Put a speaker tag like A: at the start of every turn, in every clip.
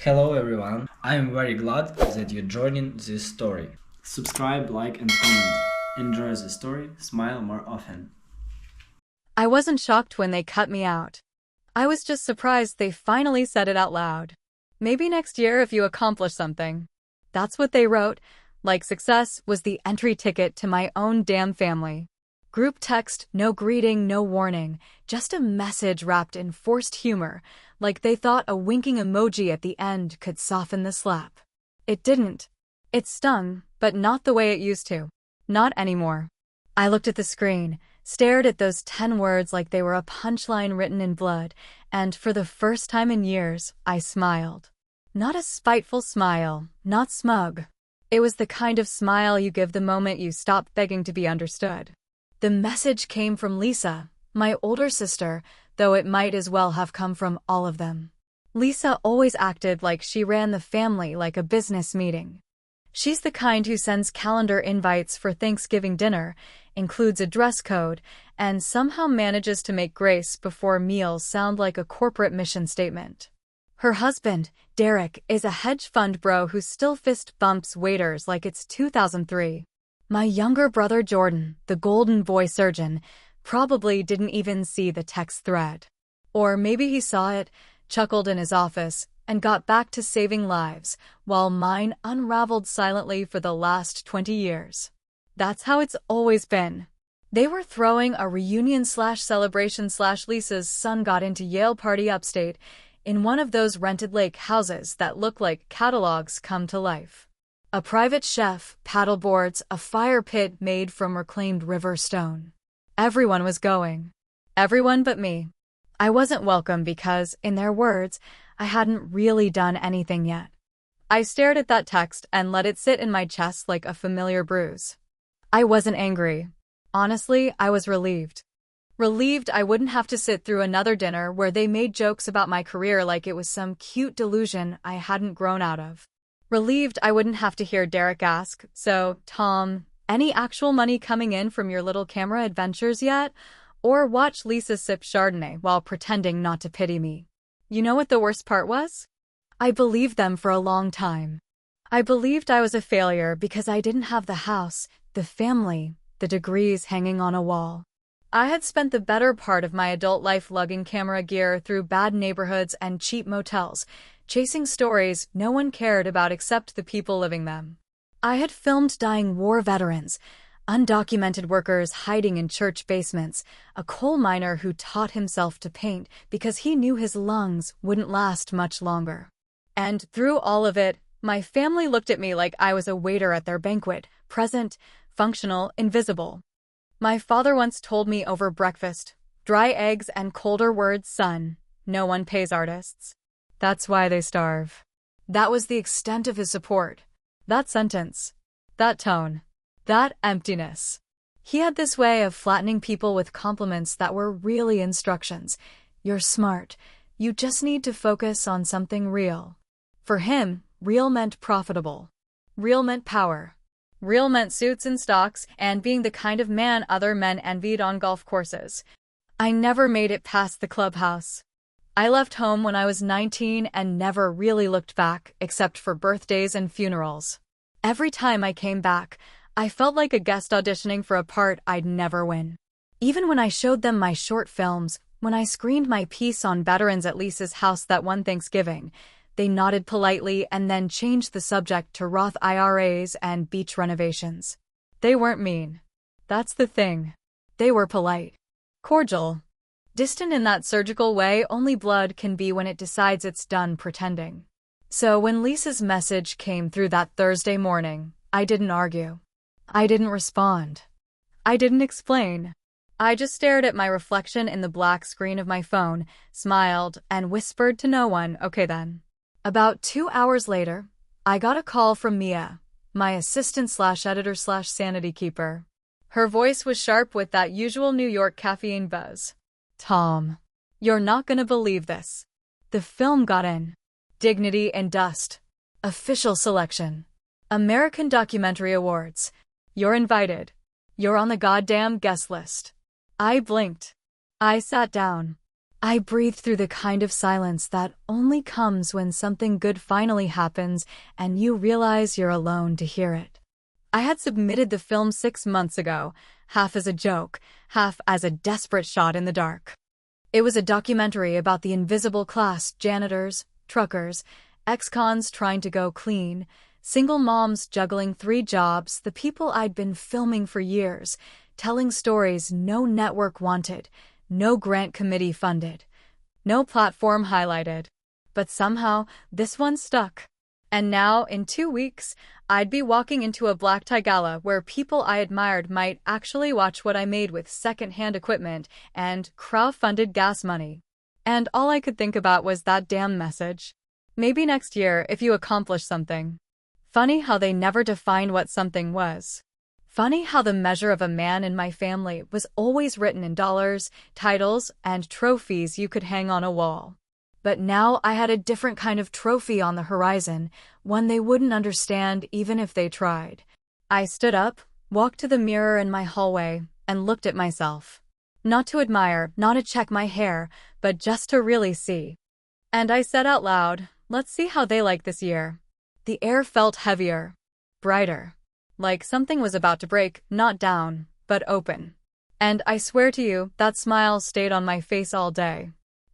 A: Hello everyone, I am very glad that you're joining this story.
B: Subscribe, like, and comment. Enjoy the story, smile more often.
C: I wasn't shocked when they cut me out. I was just surprised they finally said it out loud. Maybe next year if you accomplish something. That's what they wrote, like success was the entry ticket to my own damn family. Group text, no greeting, no warning, just a message wrapped in forced humor, like they thought a winking emoji at the end could soften the slap. It didn't. It stung, but not the way it used to. Not anymore. I looked at the screen, stared at those 10 words like they were a punchline written in blood, and for the first time in years, I smiled. Not a spiteful smile, not smug. It was the kind of smile you give the moment you stop begging to be understood. The message came from Lisa, my older sister, though it might as well have come from all of them. Lisa always acted like she ran the family like a business meeting. She's the kind who sends calendar invites for Thanksgiving dinner, includes a dress code, and somehow manages to make grace before meals sound like a corporate mission statement. Her husband, Derek, is a hedge fund bro who still fist bumps waiters like it's 2003. My younger brother Jordan, the golden boy surgeon, probably didn't even see the text thread. Or maybe he saw it, chuckled in his office, and got back to saving lives, while mine unraveled silently for the last 20 years. That's how it's always been. They were throwing a reunion/celebration/Lisa's son got into Yale party upstate in one of those rented lake houses that look like catalogs come to life. A private chef, paddleboards, a fire pit made from reclaimed river stone. Everyone was going. Everyone but me. I wasn't welcome because, in their words, I hadn't really done anything yet. I stared at that text and let it sit in my chest like a familiar bruise. I wasn't angry. Honestly, I was relieved. Relieved I wouldn't have to sit through another dinner where they made jokes about my career like it was some cute delusion I hadn't grown out of. Relieved I wouldn't have to hear Derek ask, "So, Tom, any actual money coming in from your little camera adventures yet?" Or watch Lisa sip Chardonnay while pretending not to pity me. You know what the worst part was? I believed them for a long time. I believed I was a failure because I didn't have the house, the family, the degrees hanging on a wall. I had spent the better part of my adult life lugging camera gear through bad neighborhoods and cheap motels, chasing stories no one cared about except the people living them. I had filmed dying war veterans, undocumented workers hiding in church basements, a coal miner who taught himself to paint because he knew his lungs wouldn't last much longer. And through all of it, my family looked at me like I was a waiter at their banquet, present, functional, invisible. My father once told me over breakfast, "Dry eggs and colder words, son. No one pays artists. That's why they starve." That was the extent of his support. That sentence. That tone. That emptiness. He had this way of flattening people with compliments that were really instructions. You're smart. You just need to focus on something real. For him, real meant profitable. Real meant power. Real meant suits and stocks and being the kind of man other men envied on golf courses. I never made it past the clubhouse. I left home when I was 19 and never really looked back except for birthdays and funerals. Every time I came back, I felt like a guest auditioning for a part I'd never win. Even when I showed them my short films, when I screened my piece on veterans at Lisa's house that one Thanksgiving, they nodded politely and then changed the subject to Roth IRAs and beach renovations. They weren't mean. That's the thing. They were polite. Cordial. Distant in that surgical way only blood can be when it decides it's done pretending. So when Lisa's message came through that Thursday morning, I didn't argue. I didn't respond. I didn't explain. I just stared at my reflection in the black screen of my phone, smiled, and whispered to no one, "Okay then." About 2 hours later, I got a call from Mia, my assistant/editor/sanity keeper. Her voice was sharp with that usual New York caffeine buzz. "Tom, you're not gonna believe this. The film got in. Dignity and Dust. Official selection. American Documentary Awards. You're invited. You're on the goddamn guest list." I blinked. I sat down. I breathed through the kind of silence that only comes when something good finally happens and you realize you're alone to hear it. I had submitted the film 6 months ago, half as a joke, half as a desperate shot in the dark. It was a documentary about the invisible class: janitors, truckers, ex-cons trying to go clean, single moms juggling 3 jobs, the people I'd been filming for years, telling stories no network wanted, no grant committee funded, no platform highlighted. But somehow, this one stuck. And now, in 2 weeks, I'd be walking into a black tie gala where people I admired might actually watch what I made with second-hand equipment and crowdfunded gas money. And all I could think about was that damn message. Maybe next year if you accomplish something. Funny how they never defined what something was. Funny how the measure of a man in my family was always written in dollars, titles, and trophies you could hang on a wall. But now I had a different kind of trophy on the horizon, one they wouldn't understand even if they tried. I stood up, walked to the mirror in my hallway, and looked at myself. Not to admire, not to check my hair, but just to really see. And I said out loud, let's see how they like this year. The air felt heavier, brighter. Like something was about to break, not down, but open. And I swear to you, that smile stayed on my face all day.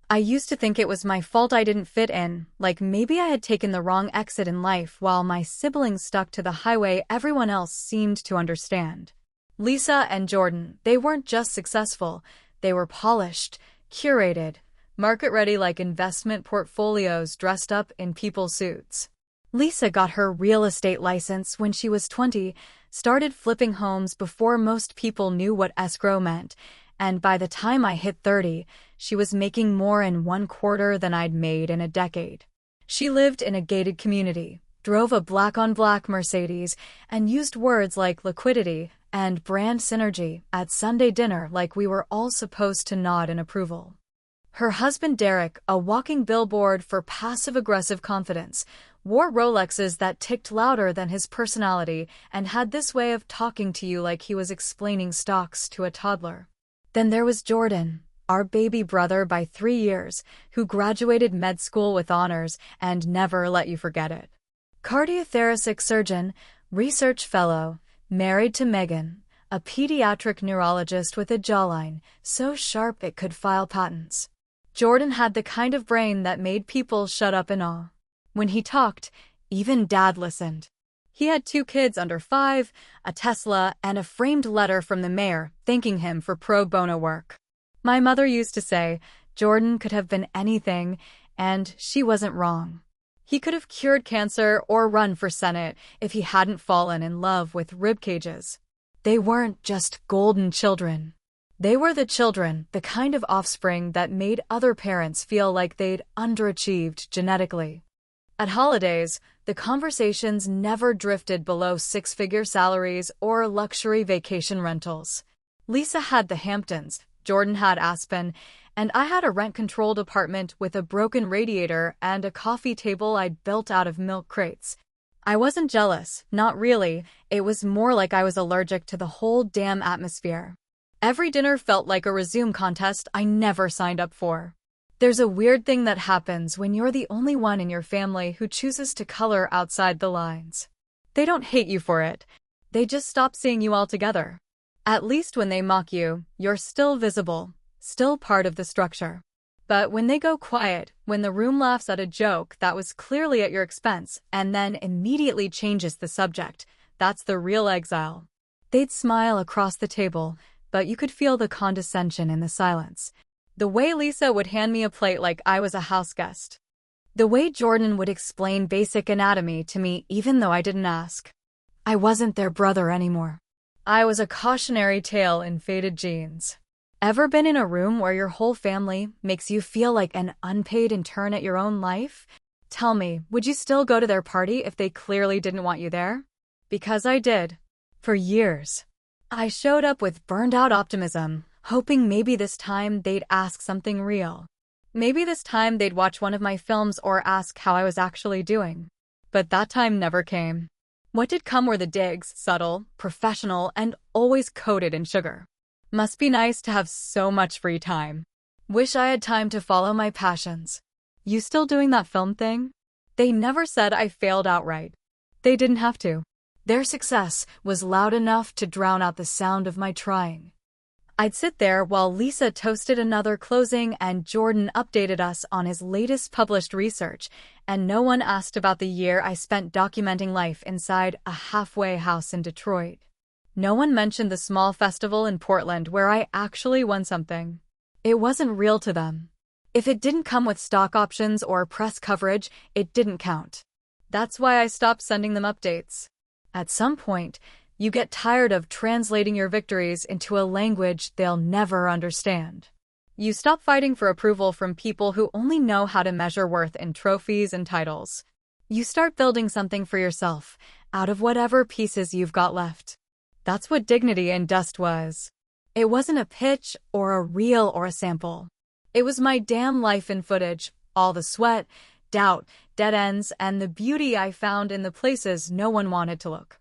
C: I used to think it was my fault I didn't fit in, like maybe I had taken the wrong exit in life while my siblings stuck to the highway everyone else seemed to understand. Lisa and Jordan, they weren't just successful, they were polished, curated, market-ready like investment portfolios dressed up in people suits. Lisa got her real estate license when she was 20, started flipping homes before most people knew what escrow meant, and by the time I hit 30, she was making more in 1/4 than I'd made in a decade. She lived in a gated community, drove a black-on-black Mercedes, and used words like liquidity and brand synergy at Sunday dinner like we were all supposed to nod in approval. Her husband Derek, a walking billboard for passive-aggressive confidence, wore Rolexes that ticked louder than his personality and had this way of talking to you like he was explaining stocks to a toddler. Then there was Jordan, our baby brother by 3 years, who graduated med school with honors and never let you forget it. Cardiothoracic surgeon, research fellow, married to Megan, a pediatric neurologist with a jawline so sharp it could file patents. Jordan had the kind of brain that made people shut up in awe. When he talked, even Dad listened. He had 2 kids under 5, a Tesla, and a framed letter from the mayor thanking him for pro bono work. My mother used to say, Jordan could have been anything, and she wasn't wrong. He could have cured cancer or run for Senate if he hadn't fallen in love with rib cages. They weren't just golden children. They were the children, the kind of offspring that made other parents feel like they'd underachieved genetically. At holidays, the conversations never drifted below 6-figure salaries or luxury vacation rentals. Lisa had the Hamptons, Jordan had Aspen, and I had a rent-controlled apartment with a broken radiator and a coffee table I'd built out of milk crates. I wasn't jealous, not really. It was more like I was allergic to the whole damn atmosphere. Every dinner felt like a resume contest I never signed up for. There's a weird thing that happens when you're the only one in your family who chooses to color outside the lines. They don't hate you for it. They just stop seeing you altogether. At least when they mock you, you're still visible, still part of the structure. But when they go quiet, when the room laughs at a joke that was clearly at your expense and then immediately changes the subject, that's the real exile. They'd smile across the table, but you could feel the condescension in the silence. The way Lisa would hand me a plate like I was a house guest. The way Jordan would explain basic anatomy to me even though I didn't ask. I wasn't their brother anymore. I was a cautionary tale in faded jeans. Ever been in a room where your whole family makes you feel like an unpaid intern at your own life? Tell me, would you still go to their party if they clearly didn't want you there? Because I did. For years. I showed up with burned-out optimism, hoping maybe this time they'd ask something real. Maybe this time they'd watch one of my films or ask how I was actually doing. But that time never came. What did come were the digs, subtle, professional, and always coated in sugar. Must be nice to have so much free time. Wish I had time to follow my passions. You still doing that film thing? They never said I failed outright. They didn't have to. Their success was loud enough to drown out the sound of my trying. I'd sit there while Lisa toasted another closing and Jordan updated us on his latest published research, and no one asked about the year I spent documenting life inside a halfway house in Detroit. No one mentioned the small festival in Portland where I actually won something. It wasn't real to them. If it didn't come with stock options or press coverage, it didn't count. That's why I stopped sending them updates. At some point, you get tired of translating your victories into a language they'll never understand. You stop fighting for approval from people who only know how to measure worth in trophies and titles. You start building something for yourself, out of whatever pieces you've got left. That's what Dignity in Dust was. It wasn't a pitch or a reel or a sample. It was my damn life in footage, all the sweat, doubt, dead ends, and the beauty I found in the places no one wanted to look.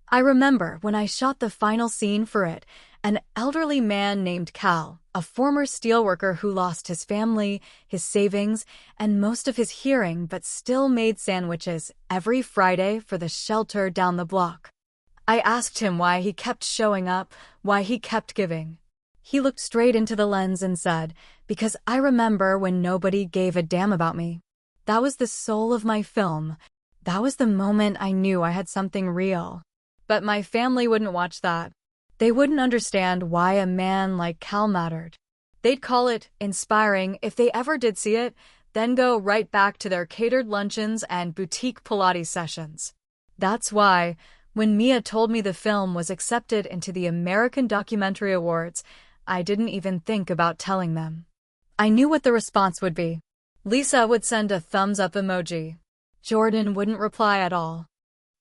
C: I remember when I shot the final scene for it, an elderly man named Cal, a former steelworker who lost his family, his savings, and most of his hearing but still made sandwiches every Friday for the shelter down the block. I asked him why he kept showing up, why he kept giving. He looked straight into the lens and said, "Because I remember when nobody gave a damn about me." That was the soul of my film. That was the moment I knew I had something real. But my family wouldn't watch that. They wouldn't understand why a man like Cal mattered. They'd call it inspiring if they ever did see it, then go right back to their catered luncheons and boutique Pilates sessions. That's why, when Mia told me the film was accepted into the American Documentary Awards, I didn't even think about telling them. I knew what the response would be. Lisa would send a thumbs-up emoji. Jordan wouldn't reply at all.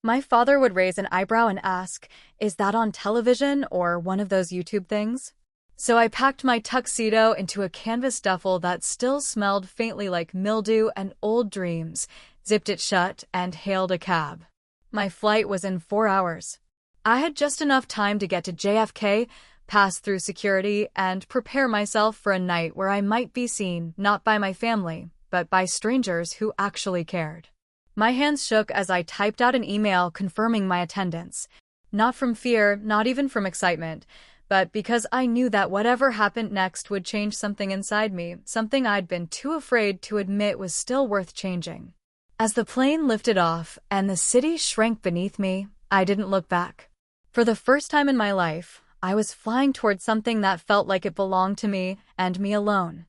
C: My father would raise an eyebrow and ask, "Is that on television or one of those YouTube things?" So I packed my tuxedo into a canvas duffel that still smelled faintly like mildew and old dreams, zipped it shut, and hailed a cab. My flight was in 4 hours. I had just enough time to get to JFK, pass through security, and prepare myself for a night where I might be seen not by my family, but by strangers who actually cared. My hands shook as I typed out an email confirming my attendance. Not from fear, not even from excitement, but because I knew that whatever happened next would change something inside me, something I'd been too afraid to admit was still worth changing. As the plane lifted off and the city shrank beneath me, I didn't look back. For the first time in my life, I was flying towards something that felt like it belonged to me and me alone.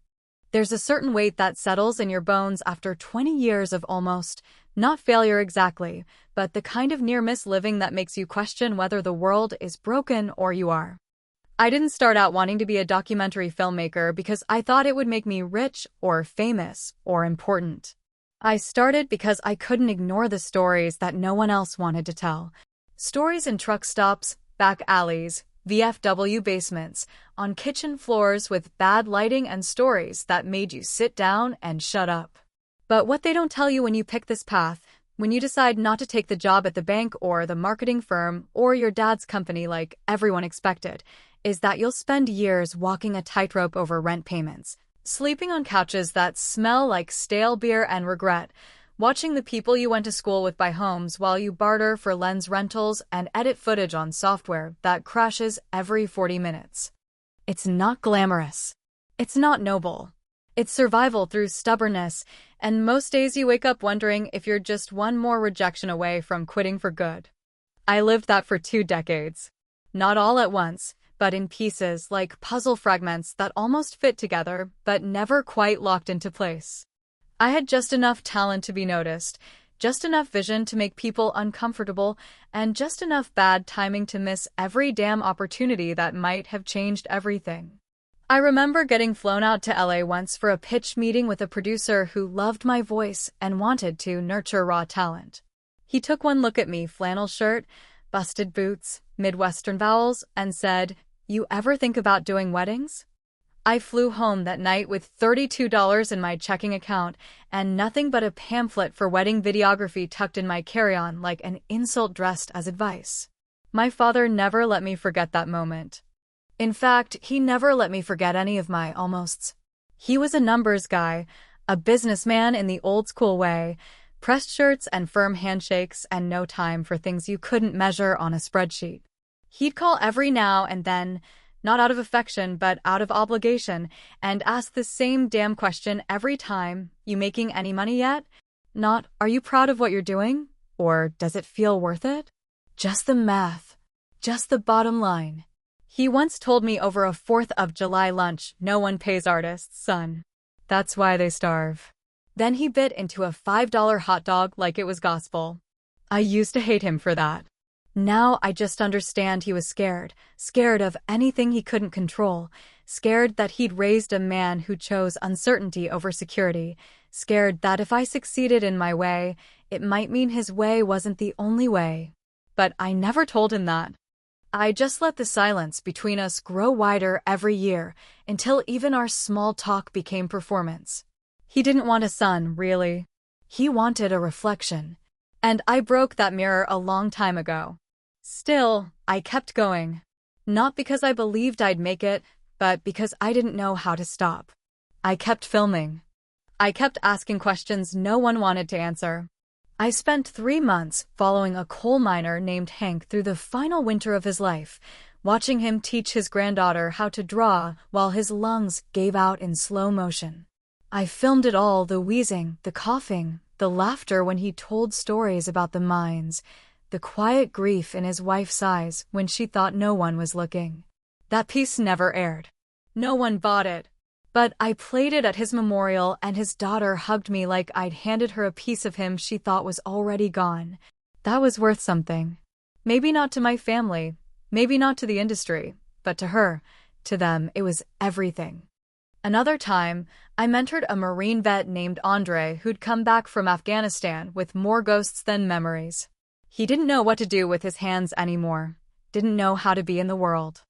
C: There's a certain weight that settles in your bones after 20 years of almost, not failure exactly, but the kind of near-miss living that makes you question whether the world is broken or you are. I didn't start out wanting to be a documentary filmmaker because I thought it would make me rich or famous or important. I started because I couldn't ignore the stories that no one else wanted to tell. Stories in truck stops, back alleys, VFW basements, on kitchen floors with bad lighting, and stories that made you sit down and shut up. But what they don't tell you when you pick this path, when you decide not to take the job at the bank or the marketing firm or your dad's company like everyone expected, is that you'll spend years walking a tightrope over rent payments, sleeping on couches that smell like stale beer and regret, watching the people you went to school with buy homes while you barter for lens rentals and edit footage on software that crashes every 40 minutes. It's not glamorous. It's not noble. It's survival through stubbornness, and most days you wake up wondering if you're just one more rejection away from quitting for good. I lived that for 2 decades. Not all at once, but in pieces like puzzle fragments that almost fit together but never quite locked into place. I had just enough talent to be noticed, just enough vision to make people uncomfortable, and just enough bad timing to miss every damn opportunity that might have changed everything. I remember getting flown out to LA once for a pitch meeting with a producer who loved my voice and wanted to nurture raw talent. He took one look at me, flannel shirt, busted boots, Midwestern vowels, and said, "You ever think about doing weddings?" I flew home that night with $32 in my checking account and nothing but a pamphlet for wedding videography tucked in my carry-on like an insult dressed as advice. My father never let me forget that moment. In fact, he never let me forget any of my almosts. He was a numbers guy, a businessman in the old school way, pressed shirts and firm handshakes and no time for things you couldn't measure on a spreadsheet. He'd call every now and then, not out of affection but out of obligation, and ask the same damn question every time, "You making any money yet?" Not, "Are you proud of what you're doing?" Or, "Does it feel worth it?" Just the math. Just the bottom line. He once told me over a 4th of July lunch, "No one pays artists, son. That's why they starve." Then he bit into a $5 hot dog like it was gospel. I used to hate him for that. Now I just understand he was scared. Scared of anything he couldn't control. Scared that he'd raised a man who chose uncertainty over security. Scared that if I succeeded in my way, it might mean his way wasn't the only way. But I never told him that. I just let the silence between us grow wider every year until even our small talk became performance. He didn't want a son, really. He wanted a reflection. And I broke that mirror a long time ago. Still, I kept going. Not because I believed I'd make it, but because I didn't know how to stop. I kept filming. I kept asking questions no one wanted to answer. I spent 3 months following a coal miner named Hank through the final winter of his life, watching him teach his granddaughter how to draw while his lungs gave out in slow motion. I filmed it all, the wheezing, the coughing, the laughter when he told stories about the mines, the quiet grief in his wife's eyes when she thought no one was looking. That piece never aired. No one bought it. But I played it at his memorial and his daughter hugged me like I'd handed her a piece of him she thought was already gone. That was worth something. Maybe not to my family, maybe not to the industry, but to her, to them, it was everything. Another time, I mentored a Marine vet named Andre who'd come back from Afghanistan with more ghosts than memories. He didn't know what to do with his hands anymore, didn't know how to be in the world.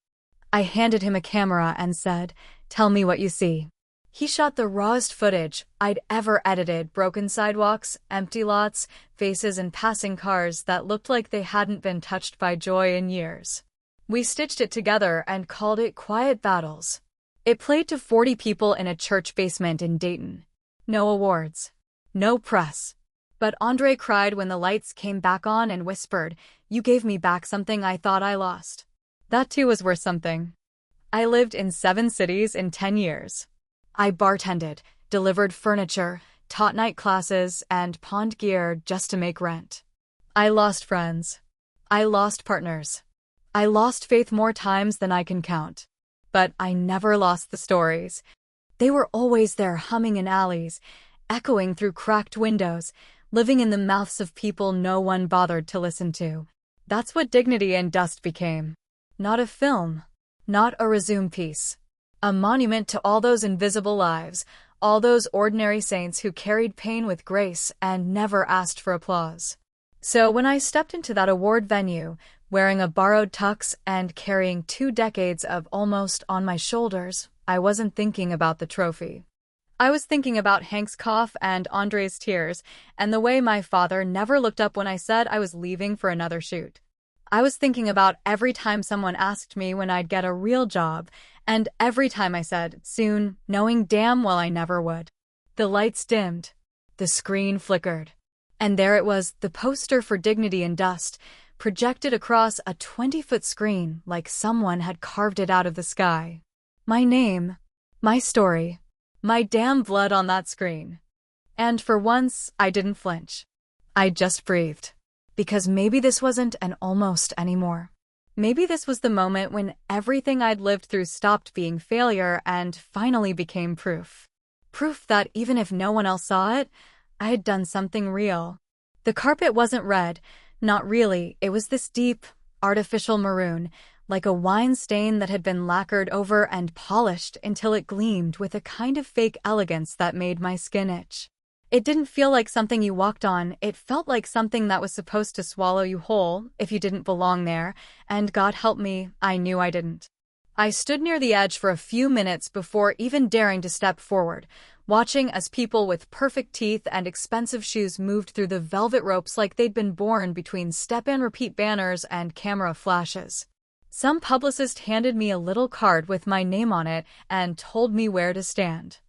C: I handed him a camera and said, "Tell me what you see." He shot the rawest footage I'd ever edited: broken sidewalks, empty lots, faces and passing cars that looked like they hadn't been touched by joy in years. We stitched it together and called it Quiet Battles. It played to 40 people in a church basement in Dayton. No awards. No press. But Andre cried when the lights came back on and whispered, "You gave me back something I thought I lost." That too was worth something. I lived in 7 cities in 10 years. I bartended, delivered furniture, taught night classes, and pawned gear just to make rent. I lost friends. I lost partners. I lost faith more times than I can count. But I never lost the stories. They were always there, humming in alleys, echoing through cracked windows, living in the mouths of people no one bothered to listen to. That's what Dignity and Dust became. Not a film. Not a resume piece. A monument to all those invisible lives, all those ordinary saints who carried pain with grace and never asked for applause. So when I stepped into that award venue, wearing a borrowed tux and carrying 2 decades of almost on my shoulders, I wasn't thinking about the trophy. I was thinking about Hank's cough and Andre's tears, and the way my father never looked up when I said I was leaving for another shoot. I was thinking about every time someone asked me when I'd get a real job, and every time I said, "Soon," knowing damn well I never would. The lights dimmed. The screen flickered. And there it was, the poster for Dignity and Dust, projected across a 20-foot screen like someone had carved it out of the sky. My name, my story, my damn blood on that screen. And for once, I didn't flinch. I just breathed. Because maybe this wasn't an almost anymore. Maybe this was the moment when everything I'd lived through stopped being failure and finally became proof. Proof that even if no one else saw it, I had done something real. The carpet wasn't red. Not really. It was this deep, artificial maroon, like a wine stain that had been lacquered over and polished until it gleamed with a kind of fake elegance that made my skin itch. It didn't feel like something you walked on, it felt like something that was supposed to swallow you whole if you didn't belong there, and God help me, I knew I didn't. I stood near the edge for a few minutes before even daring to step forward, watching as people with perfect teeth and expensive shoes moved through the velvet ropes like they'd been born between step-and-repeat banners and camera flashes. Some publicist handed me a little card with my name on it and told me where to stand.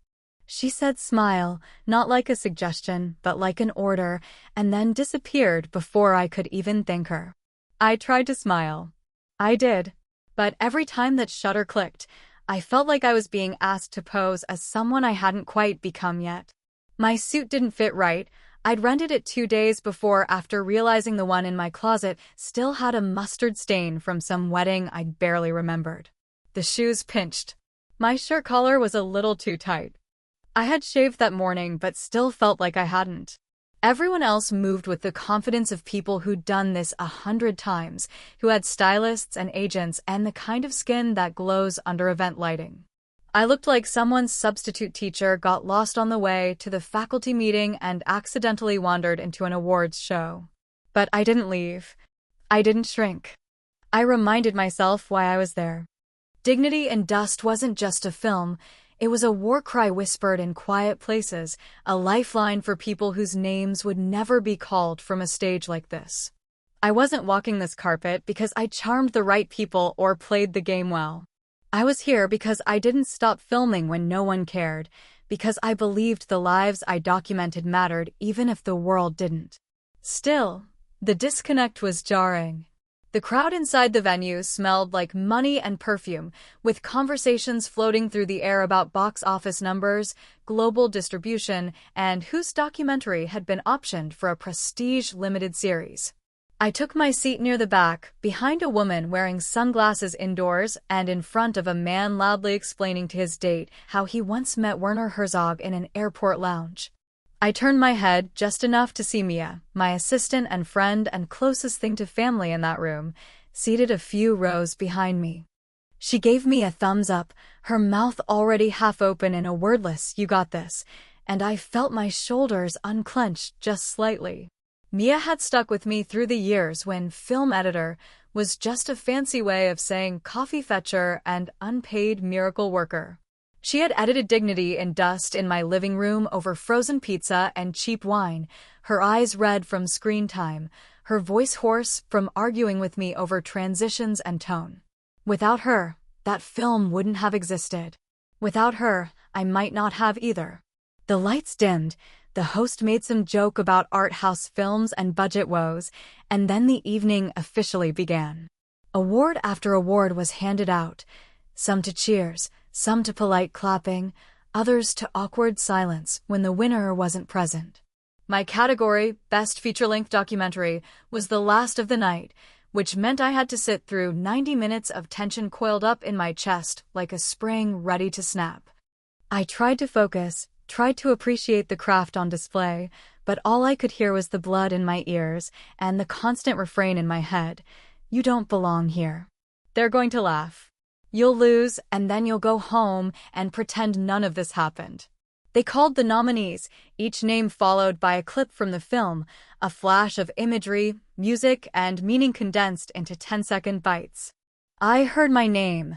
C: She said smile, not like a suggestion, but like an order, and then disappeared before I could even thank her. I tried to smile. I did. But every time that shutter clicked, I felt like I was being asked to pose as someone I hadn't quite become yet. My suit didn't fit right. I'd rented it 2 days before after realizing the one in my closet still had a mustard stain from some wedding I'd barely remembered. The shoes pinched. My shirt collar was a little too tight. I had shaved that morning but still felt like I hadn't. Everyone else moved with the confidence of people who'd done this 100 times, who had stylists and agents and the kind of skin that glows under event lighting. I looked like someone's substitute teacher got lost on the way to the faculty meeting and accidentally wandered into an awards show. But I didn't leave. I didn't shrink. I reminded myself why I was there. Dignity in Dust wasn't just a film. It was a war cry whispered in quiet places, a lifeline for people whose names would never be called from a stage like this. I wasn't walking this carpet because I charmed the right people or played the game well. I was here because I didn't stop filming when no one cared, because I believed the lives I documented mattered even if the world didn't. Still, the disconnect was jarring. The crowd inside the venue smelled like money and perfume, with conversations floating through the air about box office numbers, global distribution, and whose documentary had been optioned for a prestige limited series. I took my seat near the back, behind a woman wearing sunglasses indoors and in front of a man loudly explaining to his date how he once met Werner Herzog in an airport lounge. I turned my head just enough to see Mia, my assistant and friend and closest thing to family in that room, seated a few rows behind me. She gave me a thumbs up, her mouth already half open in a wordless "you got this," and I felt my shoulders unclench just slightly. Mia had stuck with me through the years when film editor was just a fancy way of saying coffee fetcher and unpaid miracle worker. She had edited Dignity in Dust in my living room over frozen pizza and cheap wine, her eyes red from screen time, her voice hoarse from arguing with me over transitions and tone. Without her, that film wouldn't have existed. Without her, I might not have either. The lights dimmed, the host made some joke about art house films and budget woes, and then the evening officially began. Award after award was handed out, some to cheers, some to polite clapping, others to awkward silence when the winner wasn't present. My category, Best Feature-Length Documentary, was the last of the night, which meant I had to sit through 90 minutes of tension coiled up in my chest like a spring ready to snap. I tried to focus, tried to appreciate the craft on display, but all I could hear was the blood in my ears and the constant refrain in my head, "You don't belong here. They're going to laugh. You'll lose, and then you'll go home and pretend none of this happened." They called the nominees, each name followed by a clip from the film, a flash of imagery, music, and meaning condensed into 10-second bites. I heard my name.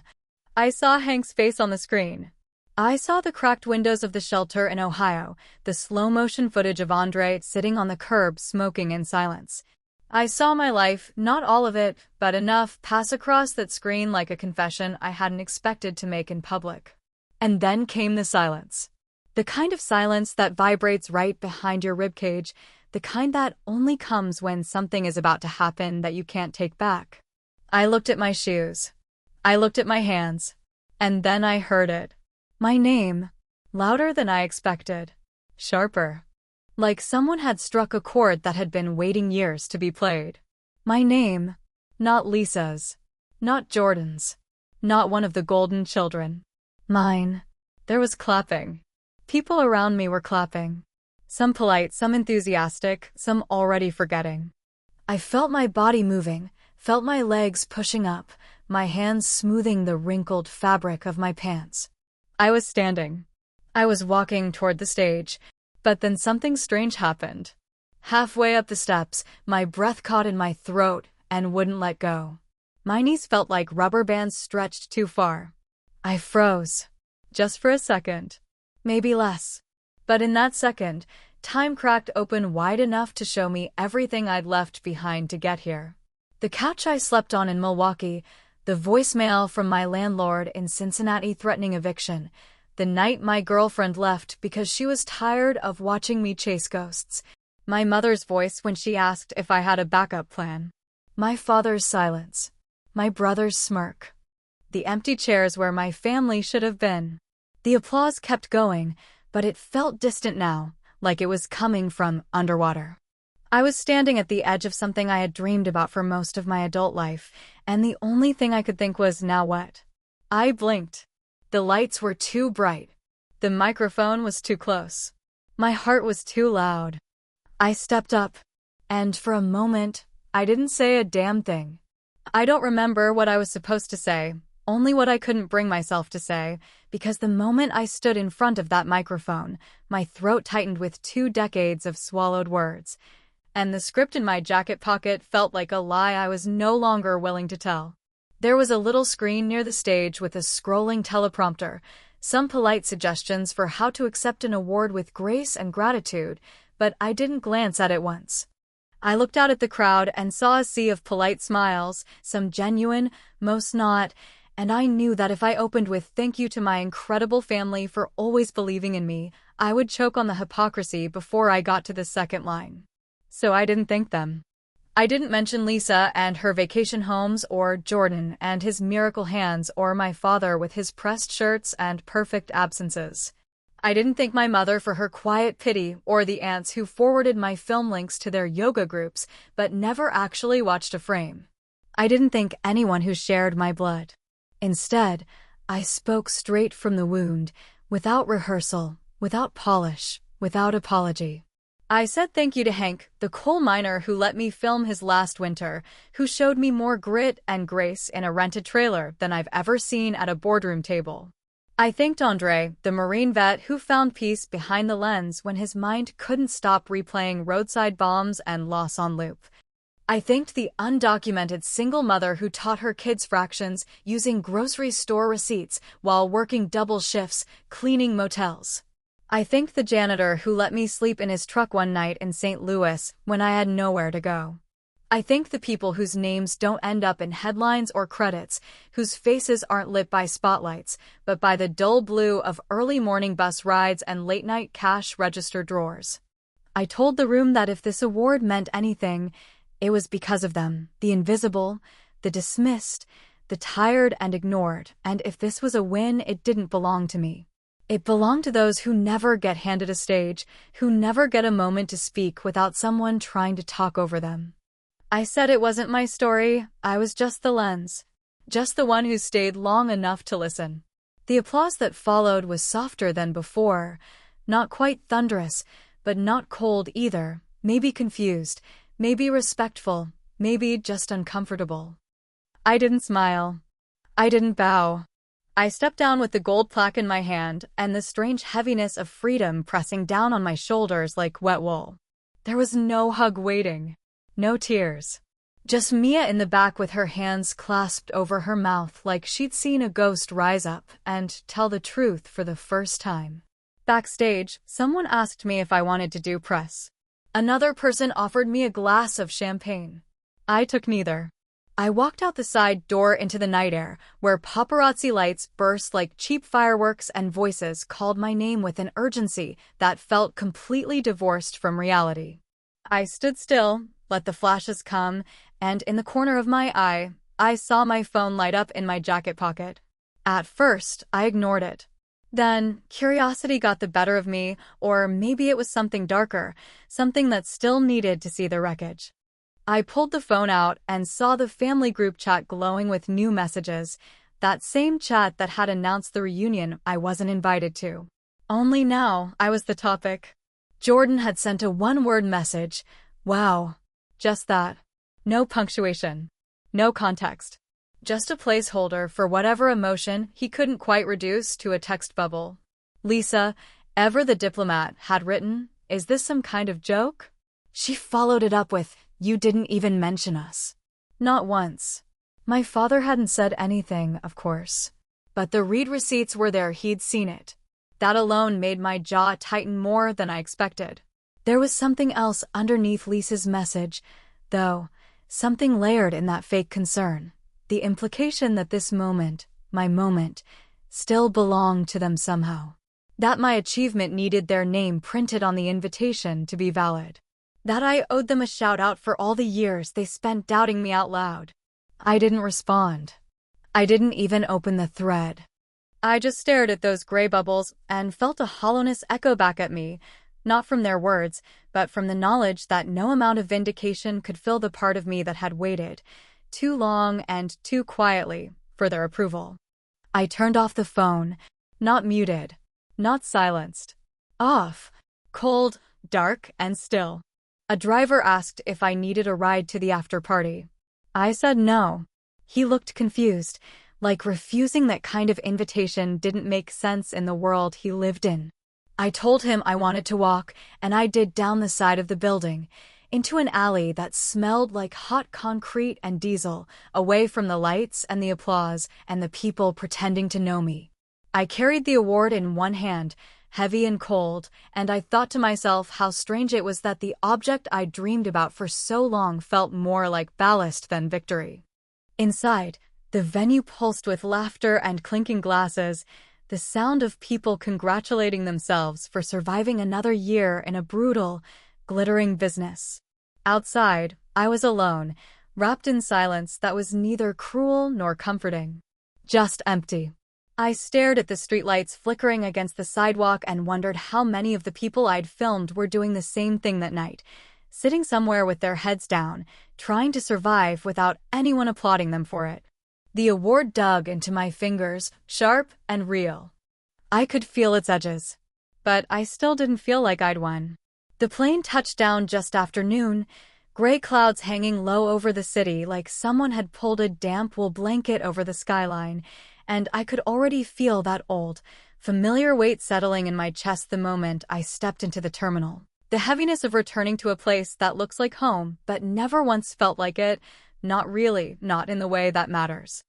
C: I saw Hank's face on the screen. I saw the cracked windows of the shelter in Ohio, the slow-motion footage of Andre sitting on the curb smoking in silence. I saw my life, not all of it, but enough, pass across that screen like a confession I hadn't expected to make in public. And then came the silence. The kind of silence that vibrates right behind your ribcage, the kind that only comes when something is about to happen that you can't take back. I looked at my shoes. I looked at my hands. And then I heard it. My name. Louder than I expected. Sharper. Like someone had struck a chord that had been waiting years to be played. My name. Not Lisa's. Not Jordan's. Not one of the golden children. Mine. There was clapping. People around me were clapping. Some polite, some enthusiastic, some already forgetting. I felt my body moving, felt my legs pushing up, my hands smoothing the wrinkled fabric of my pants. I was standing. I was walking toward the stage, but then something strange happened. Halfway up the steps, my breath caught in my throat and wouldn't let go. My knees felt like rubber bands stretched too far. I froze. Just for a second. Maybe less. But in that second, time cracked open wide enough to show me everything I'd left behind to get here. The couch I slept on in Milwaukee, the voicemail from my landlord in Cincinnati threatening eviction, The night my girlfriend left because she was tired of watching me chase ghosts. My mother's voice when she asked if I had a backup plan. My father's silence. My brother's smirk. The empty chairs where my family should have been. The applause kept going, but it felt distant now, like it was coming from underwater. I was standing at the edge of something I had dreamed about for most of my adult life, and the only thing I could think was, now what? I blinked. The lights were too bright. The microphone was too close. My heart was too loud. I stepped up, and for a moment, I didn't say a damn thing. I don't remember what I was supposed to say, only what I couldn't bring myself to say, because the moment I stood in front of that microphone, my throat tightened with 2 decades of swallowed words, and the script in my jacket pocket felt like a lie I was no longer willing to tell. There was a little screen near the stage with a scrolling teleprompter, some polite suggestions for how to accept an award with grace and gratitude, but I didn't glance at it once. I looked out at the crowd and saw a sea of polite smiles, some genuine, most not, and I knew that if I opened with "thank you to my incredible family for always believing in me," I would choke on the hypocrisy before I got to the second line. So I didn't thank them. I didn't mention Lisa and her vacation homes, or Jordan and his miracle hands, or my father with his pressed shirts and perfect absences. I didn't thank my mother for her quiet pity, or the aunts who forwarded my film links to their yoga groups but never actually watched a frame. I didn't thank anyone who shared my blood. Instead, I spoke straight from the wound, without rehearsal, without polish, without apology. I said thank you to Hank, the coal miner who let me film his last winter, who showed me more grit and grace in a rented trailer than I've ever seen at a boardroom table. I thanked Andre, the Marine vet who found peace behind the lens when his mind couldn't stop replaying roadside bombs and loss on loop. I thanked the undocumented single mother who taught her kids fractions using grocery store receipts while working double shifts, cleaning motels. I thanked the janitor who let me sleep in his truck one night in St. Louis when I had nowhere to go. I thank the people whose names don't end up in headlines or credits, whose faces aren't lit by spotlights, but by the dull blue of early morning bus rides and late-night cash register drawers. I told the room that if this award meant anything, it was because of them, the invisible, the dismissed, the tired and ignored, and if this was a win, it didn't belong to me. It belonged to those who never get handed a stage, who never get a moment to speak without someone trying to talk over them. I said it wasn't my story, I was just the lens. Just the one who stayed long enough to listen. The applause that followed was softer than before, not quite thunderous, but not cold either, maybe confused, maybe respectful, maybe just uncomfortable. I didn't smile. I didn't bow. I stepped down with the gold plaque in my hand and the strange heaviness of freedom pressing down on my shoulders like wet wool. There was no hug waiting. No tears. Just Mia in the back with her hands clasped over her mouth like she'd seen a ghost rise up and tell the truth for the first time. Backstage, someone asked me if I wanted to do press. Another person offered me a glass of champagne. I took neither. I walked out the side door into the night air, where paparazzi lights burst like cheap fireworks and voices called my name with an urgency that felt completely divorced from reality. I stood still, let the flashes come, and in the corner of my eye, I saw my phone light up in my jacket pocket. At first, I ignored it. Then, curiosity got the better of me, or maybe it was something darker, something that still needed to see the wreckage. I pulled the phone out and saw the family group chat glowing with new messages, that same chat that had announced the reunion I wasn't invited to. Only now, I was the topic. Jordan had sent a one-word message. Wow. Just that. No punctuation. No context. Just a placeholder for whatever emotion he couldn't quite reduce to a text bubble. Lisa, ever the diplomat, had written, "Is this some kind of joke?" She followed it up with, "You didn't even mention us." Not once. My father hadn't said anything, of course. But the read receipts were there, he'd seen it. That alone made my jaw tighten more than I expected. There was something else underneath Lisa's message, though, something layered in that fake concern. The implication that this moment, my moment, still belonged to them somehow. That my achievement needed their name printed on the invitation to be valid. That I owed them a shout-out for all the years they spent doubting me out loud. I didn't respond. I didn't even open the thread. I just stared at those gray bubbles and felt a hollowness echo back at me, not from their words, but from the knowledge that no amount of vindication could fill the part of me that had waited, too long and too quietly, for their approval. I turned off the phone, not muted, not silenced. Off, cold, dark, and still. A driver asked if I needed a ride to the after-party. I said no. He looked confused, like refusing that kind of invitation didn't make sense in the world he lived in. I told him I wanted to walk, and I did down the side of the building, into an alley that smelled like hot concrete and diesel, away from the lights and the applause and the people pretending to know me. I carried the award in one hand, heavy and cold, and I thought to myself how strange it was that the object I dreamed about for so long felt more like ballast than victory. Inside, the venue pulsed with laughter and clinking glasses, the sound of people congratulating themselves for surviving another year in a brutal, glittering business. Outside, I was alone, wrapped in silence that was neither cruel nor comforting. Just empty. I stared at the streetlights flickering against the sidewalk and wondered how many of the people I'd filmed were doing the same thing that night, sitting somewhere with their heads down, trying to survive without anyone applauding them for it. The award dug into my fingers, sharp and real. I could feel its edges. But I still didn't feel like I'd won. The plane touched down just after noon, gray clouds hanging low over the city like someone had pulled a damp wool blanket over the skyline, and I could already feel that old, familiar weight settling in my chest the moment I stepped into the terminal. The heaviness of returning to a place that looks like home but never once felt like it, not really, not in the way that matters.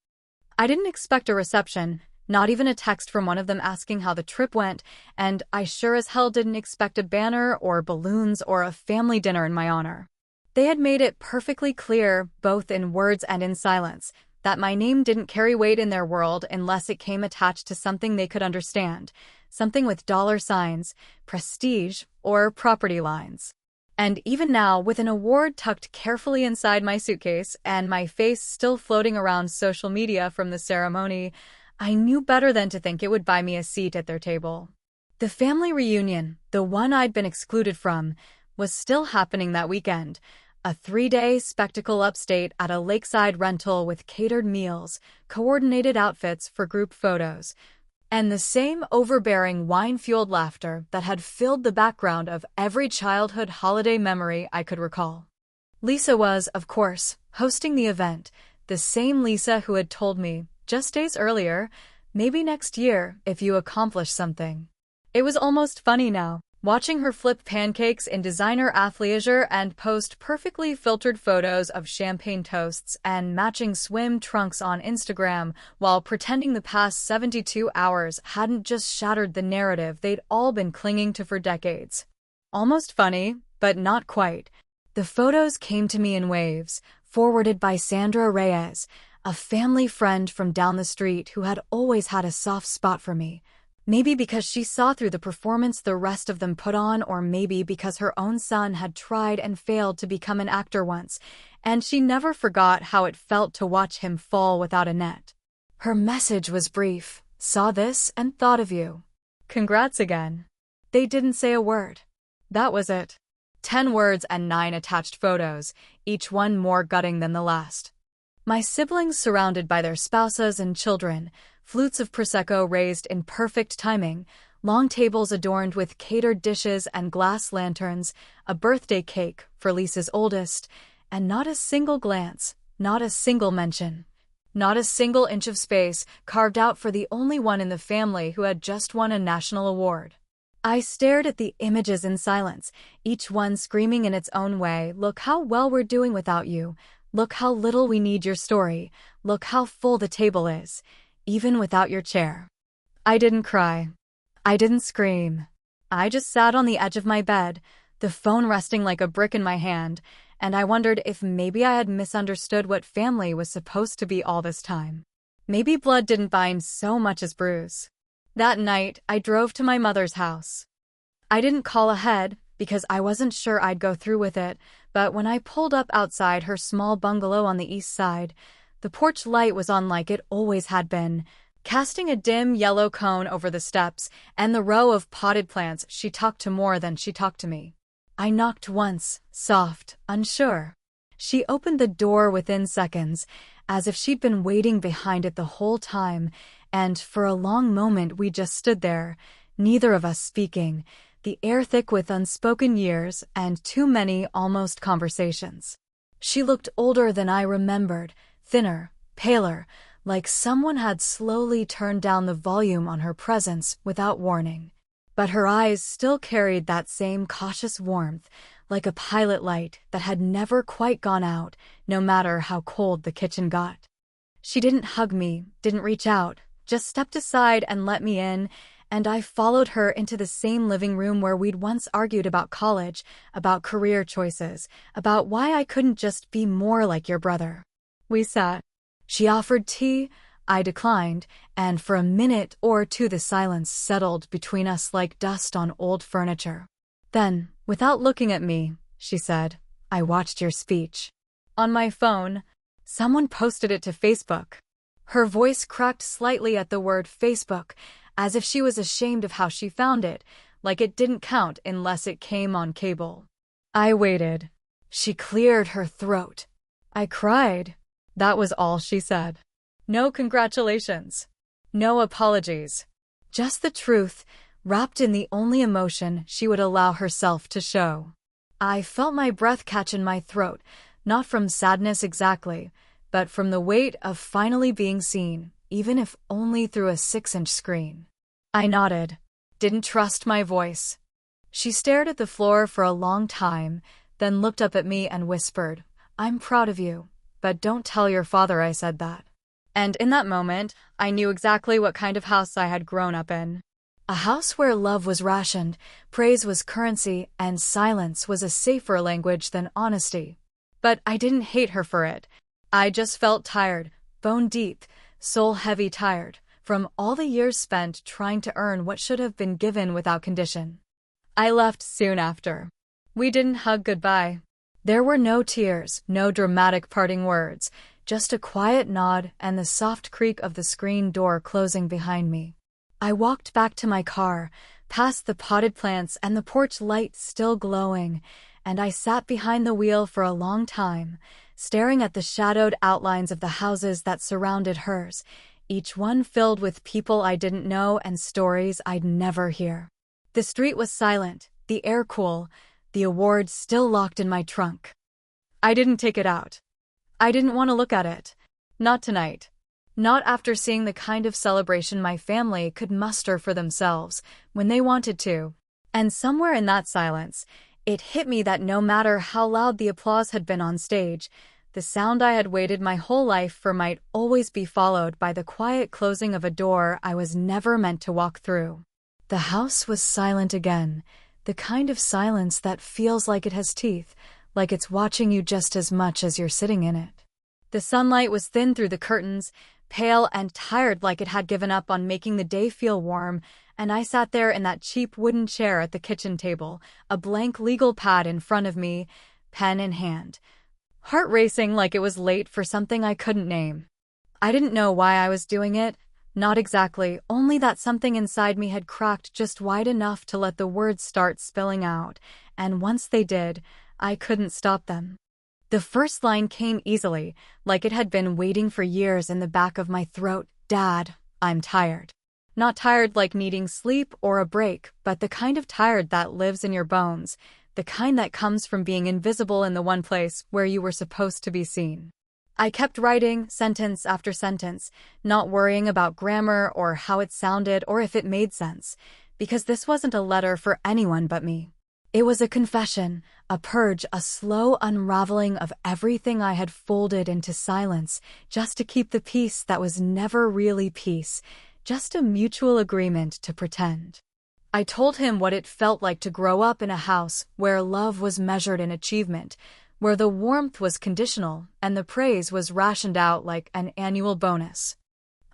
C: I didn't expect a reception, not even a text from one of them asking how the trip went, and I sure as hell didn't expect a banner or balloons or a family dinner in my honor. They had made it perfectly clear, both in words and in silence, that my name didn't carry weight in their world unless it came attached to something they could understand, something with dollar signs, prestige, or property lines. And even now, with an award tucked carefully inside my suitcase and my face still floating around social media from the ceremony, I knew better than to think it would buy me a seat at their table. The family reunion, the one I'd been excluded from, was still happening that weekend. A 3-day spectacle upstate at a lakeside rental with catered meals, coordinated outfits for group photos, and the same overbearing wine-fueled laughter that had filled the background of every childhood holiday memory I could recall. Lisa was, of course, hosting the event, the same Lisa who had told me, just days earlier, maybe next year if you accomplish something. It was almost funny now, watching her flip pancakes in designer athleisure and post perfectly filtered photos of champagne toasts and matching swim trunks on Instagram while pretending the past 72 hours hadn't just shattered the narrative they'd all been clinging to for decades. Almost funny, but not quite. The photos came to me in waves, forwarded by Sandra Reyes, a family friend from down the street who had always had a soft spot for me. Maybe because she saw through the performance the rest of them put on, or maybe because her own son had tried and failed to become an actor once, and she never forgot how it felt to watch him fall without a net. Her message was brief: saw this and thought of you. Congrats again. They didn't say a word. That was it. 10 words and 9 attached photos, each one more gutting than the last. My siblings surrounded by their spouses and children, flutes of Prosecco raised in perfect timing, long tables adorned with catered dishes and glass lanterns, a birthday cake for Lisa's oldest, and not a single glance, not a single mention, not a single inch of space carved out for the only one in the family who had just won a national award. I stared at the images in silence, each one screaming in its own way, "Look how well we're doing without you. Look how little we need your story. Look how full the table is, even without your chair." I didn't cry. I didn't scream. I just sat on the edge of my bed, the phone resting like a brick in my hand, and I wondered if maybe I had misunderstood what family was supposed to be all this time. Maybe blood didn't bind so much as bruise. That night, I drove to my mother's house. I didn't call ahead because I wasn't sure I'd go through with it, but when I pulled up outside her small bungalow on the east side, the porch light was on like it always had been, casting a dim yellow cone over the steps and the row of potted plants. She talked to more than she talked to me. I knocked once, soft, unsure. She opened the door within seconds, as if she'd been waiting behind it the whole time, and for a long moment we just stood there, neither of us speaking, the air thick with unspoken years and too many almost conversations. She looked older than I remembered, thinner, paler, like someone had slowly turned down the volume on her presence without warning. But her eyes still carried that same cautious warmth, like a pilot light that had never quite gone out, no matter how cold the kitchen got. She didn't hug me, didn't reach out, just stepped aside and let me in, and I followed her into the same living room where we'd once argued about college, about career choices, about why I couldn't just be more like your brother. We sat. She offered tea, I declined, and for a minute or two the silence settled between us like dust on old furniture. Then, without looking at me, she said, "I watched your speech. On my phone. Someone posted it to Facebook." Her voice cracked slightly at the word Facebook, as if she was ashamed of how she found it, like it didn't count unless it came on cable. I waited. She cleared her throat. I cried. That was all she said. No congratulations. No apologies. Just the truth, wrapped in the only emotion she would allow herself to show. I felt my breath catch in my throat, not from sadness exactly, but from the weight of finally being seen, even if only through a 6-inch screen. I nodded. Didn't trust my voice. She stared at the floor for a long time, then looked up at me and whispered, "I'm proud of you, but don't tell your father I said that." And in that moment, I knew exactly what kind of house I had grown up in. A house where love was rationed, praise was currency, and silence was a safer language than honesty. But I didn't hate her for it. I just felt tired, bone deep, soul heavy tired, from all the years spent trying to earn what should have been given without condition. I left soon after. We didn't hug goodbye. There were no tears, no dramatic parting words, just a quiet nod and the soft creak of the screen door closing behind me. I walked back to my car, past the potted plants and the porch light still glowing, and I sat behind the wheel for a long time, staring at the shadowed outlines of the houses that surrounded hers, each one filled with people I didn't know and stories I'd never hear. The street was silent, the air cool, the award still locked in my trunk. I didn't take it out. I didn't want to look at it. Not tonight. Not after seeing the kind of celebration my family could muster for themselves when they wanted to. And somewhere in that silence, it hit me that no matter how loud the applause had been on stage, the sound I had waited my whole life for might always be followed by the quiet closing of a door I was never meant to walk through. The house was silent again, the kind of silence that feels like it has teeth, like it's watching you just as much as you're sitting in it. The sunlight was thin through the curtains, pale and tired like it had given up on making the day feel warm, and I sat there in that cheap wooden chair at the kitchen table, a blank legal pad in front of me, pen in hand. Heart racing like it was late for something I couldn't name. I didn't know why I was doing it, not exactly, only that something inside me had cracked just wide enough to let the words start spilling out, and once they did, I couldn't stop them. The first line came easily, like it had been waiting for years in the back of my throat. "Dad, I'm tired." Not tired like needing sleep or a break, but the kind of tired that lives in your bones, the kind that comes from being invisible in the one place where you were supposed to be seen. I kept writing, sentence after sentence, not worrying about grammar or how it sounded or if it made sense, because this wasn't a letter for anyone but me. It was a confession, a purge, a slow unraveling of everything I had folded into silence just to keep the peace that was never really peace, just a mutual agreement to pretend. I told him what it felt like to grow up in a house where love was measured in achievement, where the warmth was conditional and the praise was rationed out like an annual bonus.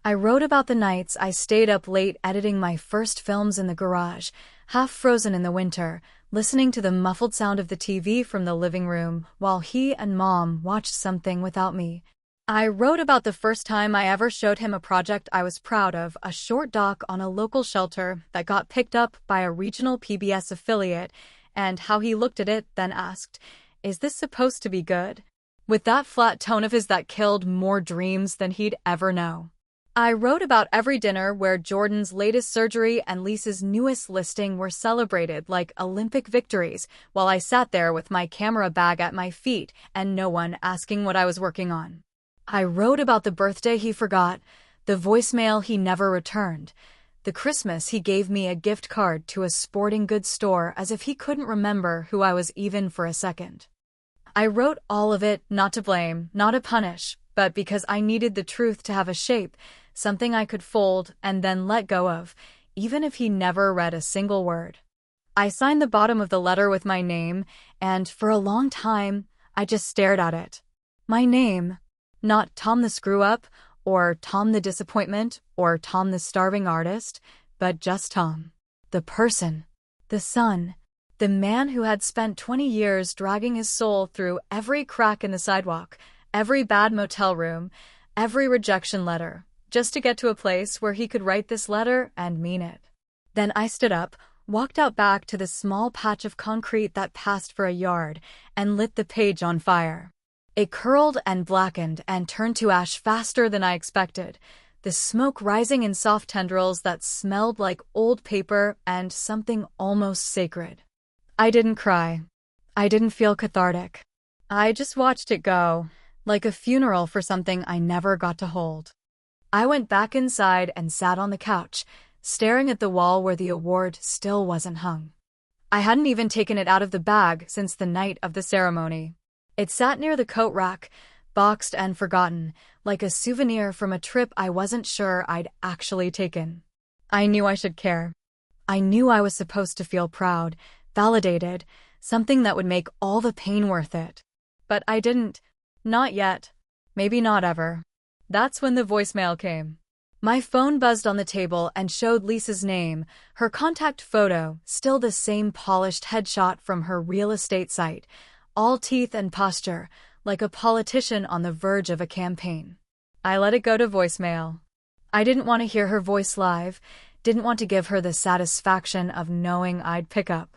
C: I wrote about the nights I stayed up late editing my first films in the garage, half frozen in the winter, listening to the muffled sound of the TV from the living room while he and Mom watched something without me. I wrote about the first time I ever showed him a project I was proud of, a short doc on a local shelter that got picked up by a regional PBS affiliate, and how he looked at it, then asked, "Is this supposed to be good?" With that flat tone of his that killed more dreams than he'd ever know. I wrote about every dinner where Jordan's latest surgery and Lisa's newest listing were celebrated like Olympic victories, while I sat there with my camera bag at my feet and no one asking what I was working on. I wrote about the birthday he forgot, the voicemail he never returned, the Christmas he gave me a gift card to a sporting goods store as if he couldn't remember who I was even for a second. I wrote all of it not to blame, not to punish, but because I needed the truth to have a shape, something I could fold and then let go of, even if he never read a single word. I signed the bottom of the letter with my name, and for a long time, I just stared at it. My name, not Tom the Screw-Up, or Tom the Disappointment, or Tom the Starving Artist, but just Tom. The person. The son. The man who had spent 20 years dragging his soul through every crack in the sidewalk, every bad motel room, every rejection letter, just to get to a place where he could write this letter and mean it. Then I stood up, walked out back to the small patch of concrete that passed for a yard, and lit the page on fire. It curled and blackened and turned to ash faster than I expected, the smoke rising in soft tendrils that smelled like old paper and something almost sacred. I didn't cry. I didn't feel cathartic. I just watched it go, like a funeral for something I never got to hold. I went back inside and sat on the couch, staring at the wall where the award still wasn't hung. I hadn't even taken it out of the bag since the night of the ceremony. It sat near the coat rack, boxed and forgotten, like a souvenir from a trip I wasn't sure I'd actually taken. I knew I should care. I knew I was supposed to feel proud, validated, something that would make all the pain worth it. But I didn't. Not yet. Maybe not ever. That's when the voicemail came. My phone buzzed on the table and showed Lisa's name, her contact photo, still the same polished headshot from her real estate site, all teeth and posture, like a politician on the verge of a campaign. I let it go to voicemail. I didn't want to hear her voice live, didn't want to give her the satisfaction of knowing I'd pick up.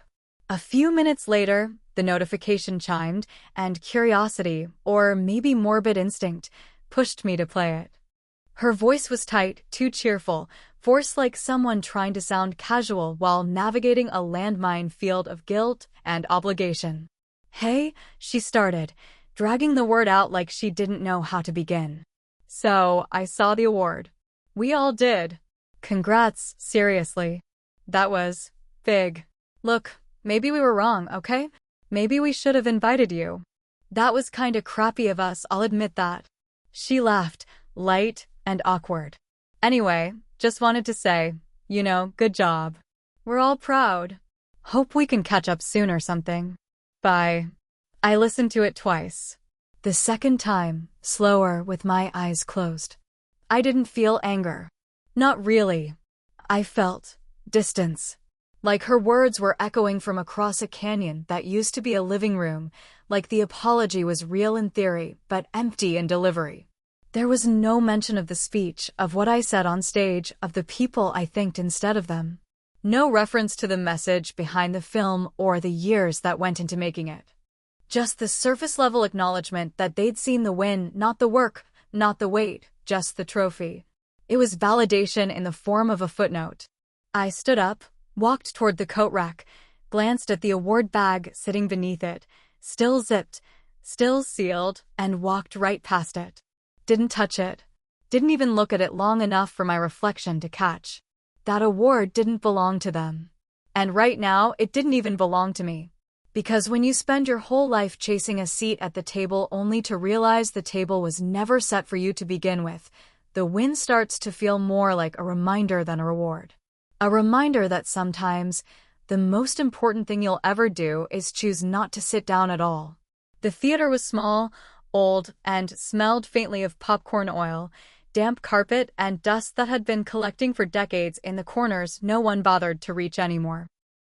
C: A few minutes later, the notification chimed, and curiosity, or maybe morbid instinct, pushed me to play it. Her voice was tight, too cheerful, forced like someone trying to sound casual while navigating a landmine field of guilt and obligation. "Hey," she started, dragging the word out like she didn't know how to begin. "So, I saw the award. We all did. Congrats, seriously. That was big. Look, maybe we were wrong, okay? Maybe we should have invited you. That was kinda crappy of us, I'll admit that." She laughed, light and awkward. "Anyway, just wanted to say, good job. We're all proud. Hope we can catch up soon or something. Bye." I listened to it twice. The second time, slower with my eyes closed. I didn't feel anger. Not really. I felt distance. Like her words were echoing from across a canyon that used to be a living room, like the apology was real in theory, but empty in delivery. There was no mention of the speech, of what I said on stage, of the people I thanked instead of them. No reference to the message behind the film or the years that went into making it. Just the surface-level acknowledgement that they'd seen the win, not the work, not the wait, just the trophy. It was validation in the form of a footnote. I stood up, walked toward the coat rack, glanced at the award bag sitting beneath it, still zipped, still sealed, and walked right past it. Didn't touch it. Didn't even look at it long enough for my reflection to catch. That award didn't belong to them. And right now, it didn't even belong to me. Because when you spend your whole life chasing a seat at the table only to realize the table was never set for you to begin with, the win starts to feel more like a reminder than a reward. A reminder that sometimes, the most important thing you'll ever do is choose not to sit down at all. The theater was small, old, and smelled faintly of popcorn oil, damp carpet, and dust that had been collecting for decades in the corners no one bothered to reach anymore.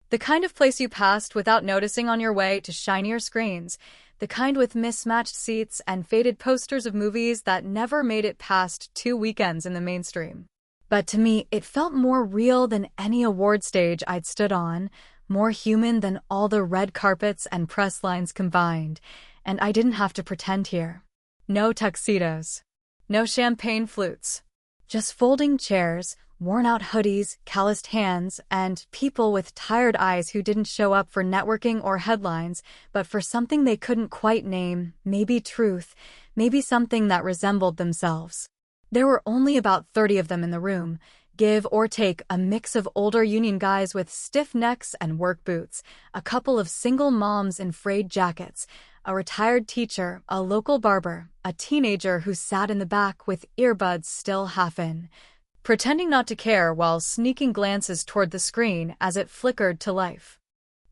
C: The kind of place you passed without noticing on your way to shinier screens, the kind with mismatched seats and faded posters of movies that never made it past 2 weekends in the mainstream. But to me, it felt more real than any award stage I'd stood on, more human than all the red carpets and press lines combined, and I didn't have to pretend here. No tuxedos. No champagne flutes. Just folding chairs, worn-out hoodies, calloused hands, and people with tired eyes who didn't show up for networking or headlines, but for something they couldn't quite name, maybe truth, maybe something that resembled themselves. There were only about 30 of them in the room, give or take a mix of older union guys with stiff necks and work boots, a couple of single moms in frayed jackets, a retired teacher, a local barber, a teenager who sat in the back with earbuds still half in, pretending not to care while sneaking glances toward the screen as it flickered to life.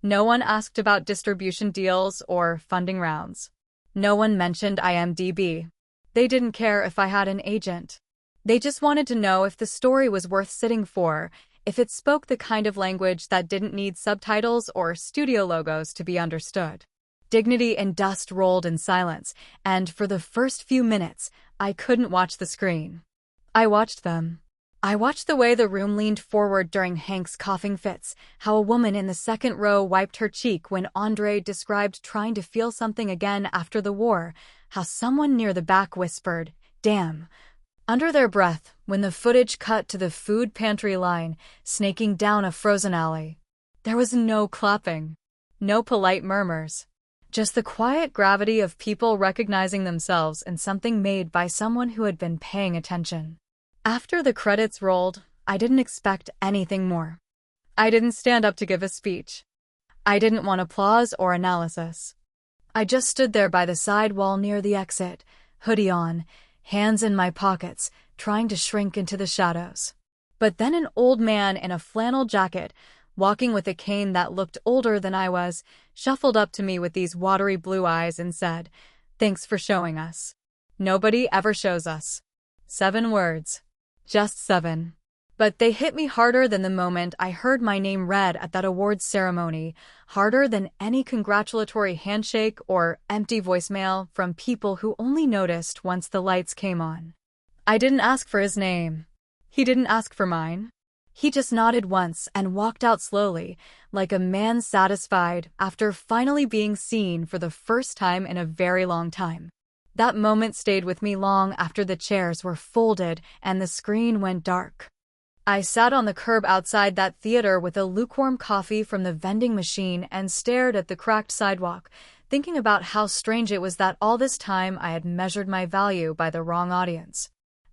C: No one asked about distribution deals or funding rounds. No one mentioned IMDb. They didn't care if I had an agent. They just wanted to know if the story was worth sitting for, if it spoke the kind of language that didn't need subtitles or studio logos to be understood. Dignity and dust rolled in silence, and for the first few minutes, I couldn't watch the screen. I watched them. I watched the way the room leaned forward during Hank's coughing fits, how a woman in the second row wiped her cheek when Andre described trying to feel something again after the war, how someone near the back whispered, "Damn," under their breath when the footage cut to the food pantry line, snaking down a frozen alley. There was no clapping, no polite murmurs, just the quiet gravity of people recognizing themselves in something made by someone who had been paying attention. After the credits rolled, I didn't expect anything more. I didn't stand up to give a speech. I didn't want applause or analysis. I just stood there by the side wall near the exit, hoodie on, hands in my pockets, trying to shrink into the shadows. But then an old man in a flannel jacket, walking with a cane that looked older than I was, shuffled up to me with these watery blue eyes and said, "Thanks for showing us. Nobody ever shows us." 7 words. Just 7. But they hit me harder than the moment I heard my name read at that awards ceremony, harder than any congratulatory handshake or empty voicemail from people who only noticed once the lights came on. I didn't ask for his name. He didn't ask for mine. He just nodded once and walked out slowly, like a man satisfied after finally being seen for the first time in a very long time. That moment stayed with me long after the chairs were folded and the screen went dark. I sat on the curb outside that theater with a lukewarm coffee from the vending machine and stared at the cracked sidewalk, thinking about how strange it was that all this time I had measured my value by the wrong audience.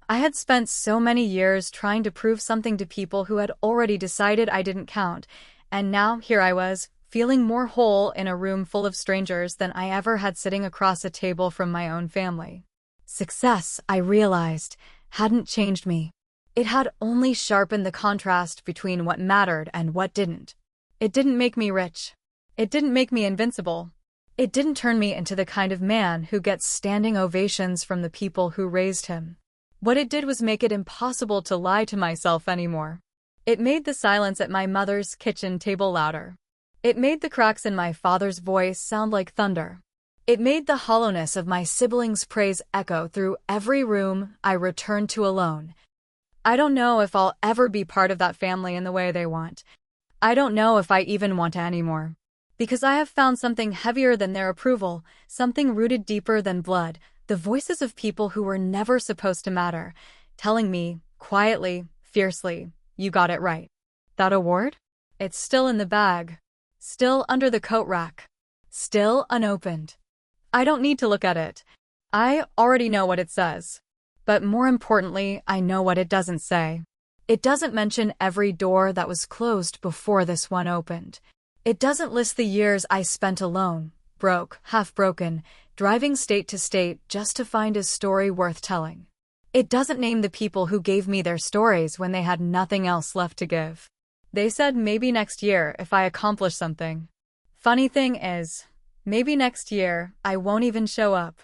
C: I had spent so many years trying to prove something to people who had already decided I didn't count, and now here I was, feeling more whole in a room full of strangers than I ever had sitting across a table from my own family. Success, I realized, hadn't changed me. It had only sharpened the contrast between what mattered and what didn't. It didn't make me rich. It didn't make me invincible. It didn't turn me into the kind of man who gets standing ovations from the people who raised him. What it did was make it impossible to lie to myself anymore. It made the silence at my mother's kitchen table louder. It made the cracks in my father's voice sound like thunder. It made the hollowness of my siblings' praise echo through every room I returned to alone. I don't know if I'll ever be part of that family in the way they want. I don't know if I even want to anymore. Because I have found something heavier than their approval, something rooted deeper than blood, the voices of people who were never supposed to matter, telling me, quietly, fiercely, "You got it right." That award? It's still in the bag. Still under the coat rack. Still unopened. I don't need to look at it. I already know what it says. But more importantly, I know what it doesn't say. It doesn't mention every door that was closed before this one opened. It doesn't list the years I spent alone, broke, half broken, driving state to state just to find a story worth telling. It doesn't name the people who gave me their stories when they had nothing else left to give. They said maybe next year if I accomplish something. Funny thing is, maybe next year I won't even show up.